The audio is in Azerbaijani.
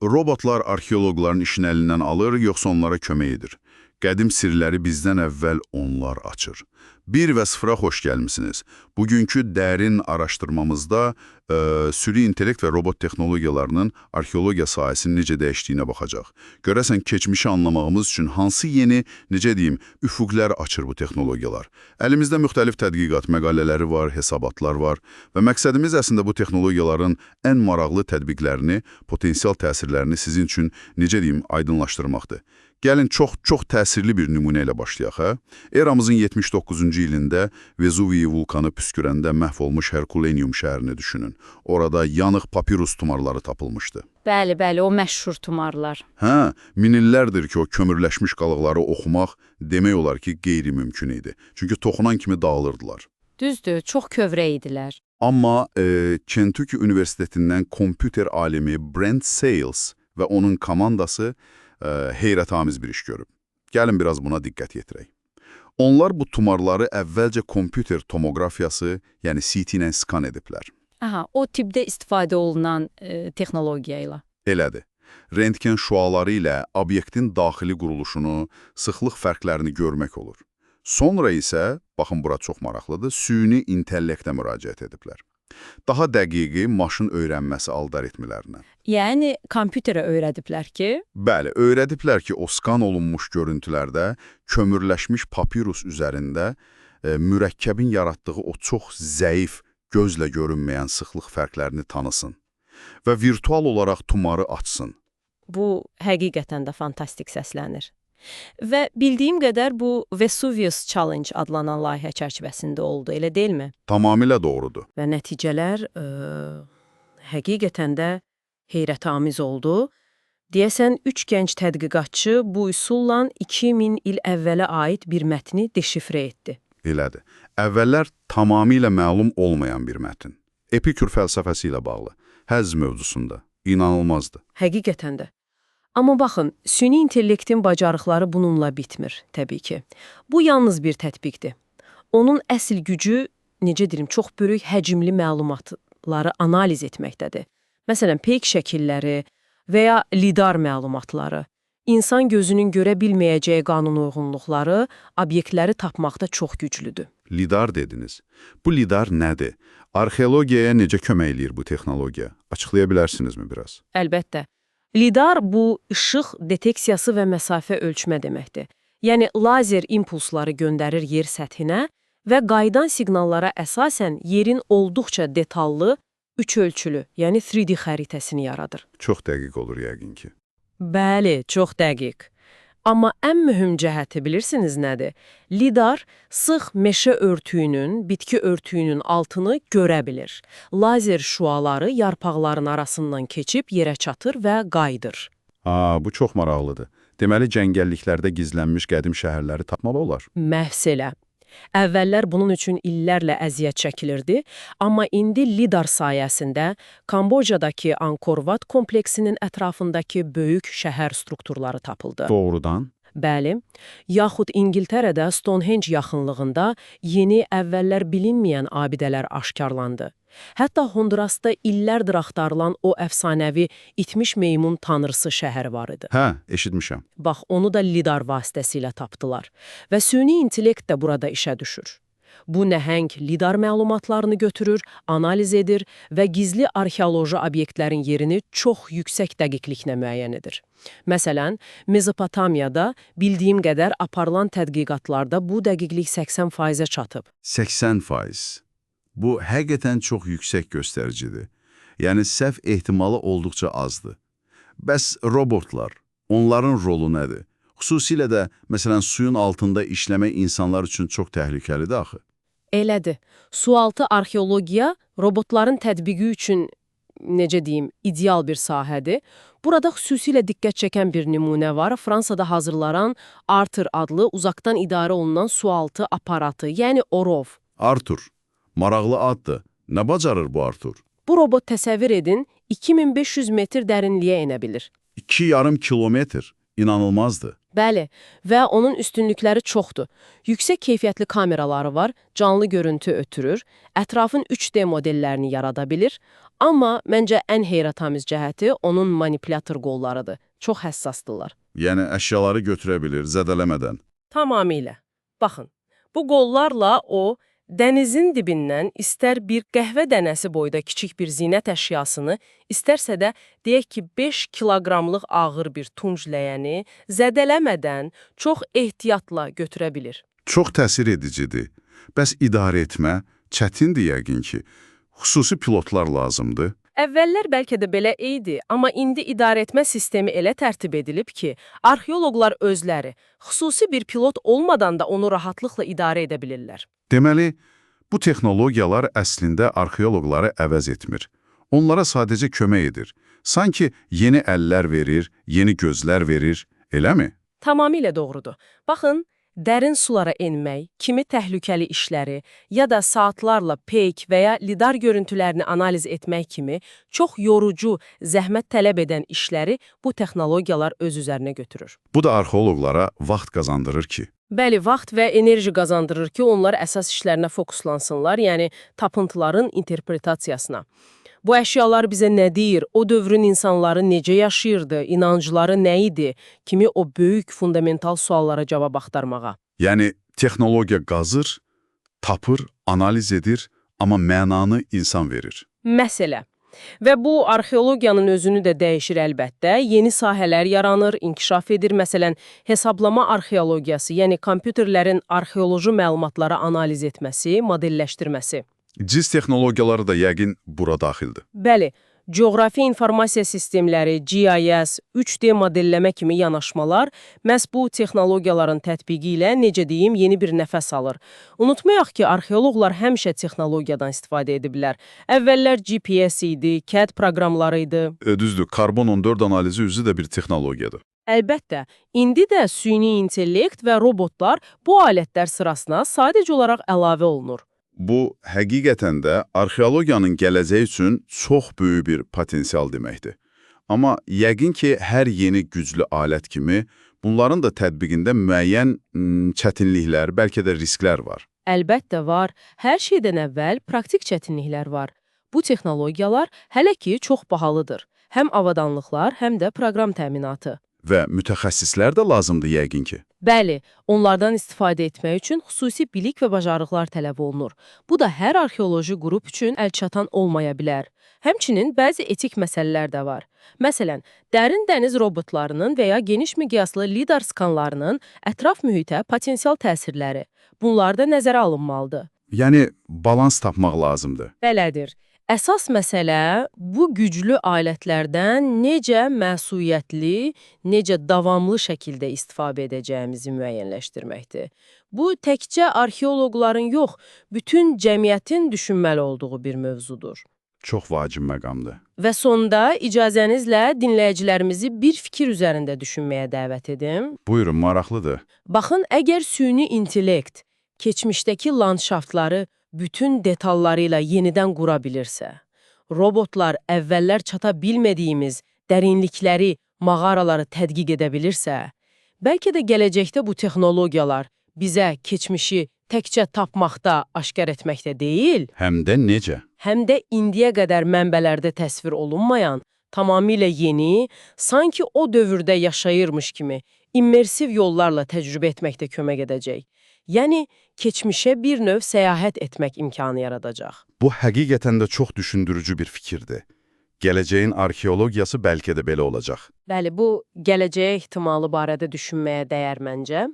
Robotlar arxeoloqların işini əlindən alır, yoxsa onlara kömək edir? Qədim sirləri bizdən əvvəl onlar açır. 1 və 0-a xoş gəlmisiniz. Bugünkü dərin araşdırmamızda süni intellekt və robot texnologiyalarının arxeologiya sahəsinin necə dəyişdiyinə baxacaq. Görəsən, keçmişi anlamağımız üçün hansı yeni, necə deyim, üfüqlər açır bu texnologiyalar? Əlimizdə müxtəlif tədqiqat məqalələri var, hesabatlar var və məqsədimiz əslində bu texnologiyaların ən maraqlı tətbiqlərini, potensial təsirlərini sizin üçün, necə deyim, aydınlaşdırmaqdır. Gəlin çox təsirli bir nümunə ilə başlayaq, hə? Eramızın 79-cu ilində Vezuvi vulkanı püskürəndə məhv olmuş Herkulenium şəhərini düşünün. Orada yanıq papirus tumarları tapılmışdı. Bəli, o məşhur tumarlar. Hə, min illərdir ki, o kömürləşmiş qalıqları oxumaq demək olar ki, qeyri-mümkün idi. Çünki toxunan kimi dağılırdılar. Düzdür, çox kövrək idilər. Amma Kentucky Universitetindən kompüter alimi Brent Sales və onun komandası heyrətamiz bir iş görüb. Gəlin biraz buna diqqət yetirək. Onlar bu tumarları əvvəlcə kompüter tomografiyası, yəni CT ilə skan ediblər. Aha, o tipdə istifadə olunan texnologiya ilə. Elədir. Rentgen şüaları ilə obyektin daxili quruluşunu, sıxlıq fərqlərini görmək olur. Sonra isə, baxın bura çox maraqlıdır, süni intellektə müraciət ediblər. Daha dəqiqi maşın öyrənməsi algoritmlərinə. Yəni, kompüterə öyrədiblər ki? Bəli, öyrədiblər ki, o skan olunmuş görüntülərdə kömürləşmiş papirus üzərində mürəkkəbin yaratdığı o çox zəif, gözlə görünməyən sıxlıq fərqlərini tanısın və virtual olaraq tumarı açsın. Bu, həqiqətən də fantastik səslənir. Və bildiyim qədər bu Vesuvius Challenge adlanan layihə çərçivəsində oldu, elə deyilmi? Tamamilə doğrudur. Və nəticələr həqiqətən də heyrətamiz oldu. Deyəsən, 3 gənc tədqiqatçı bu üsulla 2000 il əvvələ aid bir mətni deşifrə etdi. Elədir. Əvvəllər tamamilə məlum olmayan bir mətn. Epikur fəlsəfəsi ilə bağlı. Həzz mövzusunda. İnanılmazdı. Həqiqətən də. Amma baxın, süni intellektin bacarıqları bununla bitmir, təbii ki. Bu yalnız bir tətbiqdir. Onun əsl gücü, necə deyim, çox böyük həcmli məlumatları analiz etməkdədir. Məsələn, peyk şəkilləri və ya lidar məlumatları, insan gözünün görə bilməyəcəyi qanun uyğunluqları, obyektləri tapmaqda çox güclüdür. Lidar dediniz. Bu lidar nədir? Arxeologiyaya necə kömək eləyir bu texnologiya? Açıqlaya bilərsinizmi biraz? Əlbəttə. Lidar bu, işıq deteksiyası və məsafə ölçmə deməkdir. Yəni, lazer impulsları göndərir yer səthinə və qayıdan siqnallara əsasən yerin olduqca detallı, 3 ölçülü, yəni 3D xəritəsini yaradır. Çox dəqiq olur yəqin ki. Bəli, çox dəqiq. Amma ən mühüm cəhəti bilirsiniz nədir? Lidar sıx meşə örtüyünün, bitki örtüyünün altını görə bilir. Lazer şüaları yarpaqların arasından keçib yerə çatır və qayıdır. Bu çox maraqlıdır. Deməli, cəngəlliklərdə gizlənmiş qədim şəhərləri tapmalı olar. Məhz elə. Əvvəllər bunun üçün illərlə əziyyət çəkilirdi, amma indi lidar sayəsində Kambodjadakı Angkor Wat kompleksinin ətrafındakı böyük şəhər strukturları tapıldı. Doğrudan? Bəli, yaxud İngiltərədə Stonehenge yaxınlığında yeni əvvəllər bilinməyən abidələr aşkarlandı. Hətta Hondurasda illərdir axtarılan o əfsanəvi itmiş meymun tanrısı şəhər var idi. Hə, eşitmişəm. Bax, onu da lidar vasitəsilə tapdılar və süni intellekt də burada işə düşür. Bu nəhəng lidar məlumatlarını götürür, analiz edir və gizli arxeoloji obyektlərin yerini çox yüksək dəqiqliklə müəyyən edir. Məsələn, Mezopotamiyada bildiyim qədər aparılan tədqiqatlarda bu dəqiqlik 80%-ə çatıb. 80%. Bu, həqiqətən çox yüksək göstəricidir. Yəni, səhv ehtimalı olduqca azdır. Bəs robotlar, onların rolu nədir? Xüsusilə də, məsələn, suyun altında işləmək insanlar üçün çox təhlükəlidir axı. Elədir. Sualtı arxeologiya robotların tətbiqi üçün, necə deyim, ideal bir sahədir. Burada xüsusilə diqqət çəkən bir nümunə var. Fransada hazırlanan Arthur adlı uzaqdan idarə olunan sualtı aparatı, yəni OROV. Arthur. Maraqlı addır. Nə bacarır bu Arthur? Bu robot təsəvvür edin, 2500 metr dərinliyə enə bilir. 2,5 kilometr. İnanılmazdır. Bəli, və onun üstünlükləri çoxdur. Yüksək keyfiyyətli kameraları var, canlı görüntü ötürür, ətrafın 3D modellərini yarada bilir, Amma məncə ən heyrətamiz cəhəti onun manipulyator qollarıdır. Çox həssasdırlar. Yəni əşyaları götürə bilir, zədələmədən. Tamamilə. Baxın, bu qollarla o, dənizin dibindən istər bir qəhvə dənəsi boyda kiçik bir zinət əşyasını, istərsə də deyək ki, 5 kiloqramlıq ağır bir tunc ləyəni zədələmədən çox ehtiyatla götürə bilir. Çox təsir edicidir. Bəs idarə etmə çətindir yəqin ki. Xüsusi pilotlar lazımdır. Əvvəllər bəlkə də belə idi, amma indi idarəetmə sistemi elə tərtib edilib ki, arxeoloqlar özləri xüsusi bir pilot olmadan da onu rahatlıqla idarə edə bilirlər. Deməli, bu texnologiyalar əslində arxeoloqları əvəz etmir. Onlara sadəcə kömək edir. Sanki yeni əllər verir, yeni gözlər verir, eləmi? Tamamilə doğrudur. Baxın, dərin sulara enmək, kimi təhlükəli işləri ya da saatlarla peyk və ya lidar görüntülərini analiz etmək kimi çox yorucu, zəhmət tələb edən işləri bu texnologiyalar öz üzərinə götürür. Bu da arxeoloqlara vaxt qazandırır ki. Bəli, vaxt və enerji qazandırır ki, onlar əsas işlərinə fokuslansınlar, yəni tapıntıların interpretasiyasına. Bu əşyalar bizə nə deyir, o dövrün insanları necə yaşayırdı, inancları nə idi, kimi o böyük fundamental suallara cavab axtarmağa. Yəni, texnologiya qazır, tapır, analiz edir, amma mənanı insan verir. Məsələ. Və bu, arxeologiyanın özünü də dəyişir əlbəttə. Yeni sahələr yaranır, inkişaf edir. Məsələn, hesablama arxeologiyası, yəni kompüterlərin arxeoloji məlumatları analiz etməsi, modelləşdirməsi. Ciz texnologiyaları da yəqin bura daxildir. Bəli, coğrafi informasiya sistemləri, GIS, 3D modelləmə kimi yanaşmalar məhz bu texnologiyaların tətbiqi ilə, necə deyim, yeni bir nəfəs alır. Unutmayaq ki, arxeoloqlar həmişə texnologiyadan istifadə ediblər. Əvvəllər GPS idi, CAD proqramları idi. Düzdür, karbon 14 analizi üzü də bir texnologiyadır. Əlbəttə, indi də süni intellekt və robotlar bu alətlər sırasına sadəcə olaraq əlavə olunur. Bu, həqiqətən də arxeologiyanın gələcəyi üçün çox böyük bir potensial deməkdir. Amma yəqin ki, hər yeni güclü alət kimi bunların da tətbiqində müəyyən çətinliklər, bəlkə də risklər var. Əlbəttə var. Hər şeydən əvvəl praktik çətinliklər var. Bu texnologiyalar hələ ki çox bahalıdır. Həm avadanlıqlar, həm də proqram təminatı. Və mütəxəssislər də lazımdır yəqin ki. Bəli, onlardan istifadə etmək üçün xüsusi bilik və bacarıqlar tələb olunur. Bu da hər arxeoloji qrup üçün əlçatan olmaya bilər. Həmçinin bəzi etik məsələlər də var. Məsələn, dərin dəniz robotlarının və ya geniş miqyaslı lidar skanlarının ətraf mühitə potensial təsirləri. Bunlar da nəzərə alınmalıdır. Yəni, balans tapmaq lazımdır. Belədir. Əsas məsələ bu güclü alətlərdən necə məsuliyyətli, necə davamlı şəkildə istifadə edəcəyimizi müəyyənləşdirməkdir. Bu, təkcə arxeoloqların yox, bütün cəmiyyətin düşünməli olduğu bir mövzudur. Çox vacib məqamdır. Və sonda icazənizlə dinləyicilərimizi bir fikir üzərində düşünməyə dəvət edim. Buyurun, maraqlıdır. Baxın, əgər süni intellekt keçmişdəki landşaftları bütün detalları ilə yenidən qura bilirsə, robotlar əvvəllər çata bilmədiyimiz dərinlikləri, mağaraları tədqiq edə bilirsə, bəlkə də gələcəkdə bu texnologiyalar bizə keçmişi təkcə tapmaqda, aşkar etməkdə deyil, Həm də necə? həm də indiyə qədər mənbələrdə təsvir olunmayan, tamamilə yeni, sanki o dövrdə yaşayırmış kimi immersiv yollarla təcrübə etməkdə kömək edəcək. Yəni, keçmişə bir növ səyahət etmək imkanı yaradacaq. Bu, həqiqətən də çox düşündürücü bir fikirdir. Gələcəyin arxeologiyası bəlkə də belə olacaq. Bəli, bu gələcəyə ehtimalı barədə düşünməyə dəyər məncə.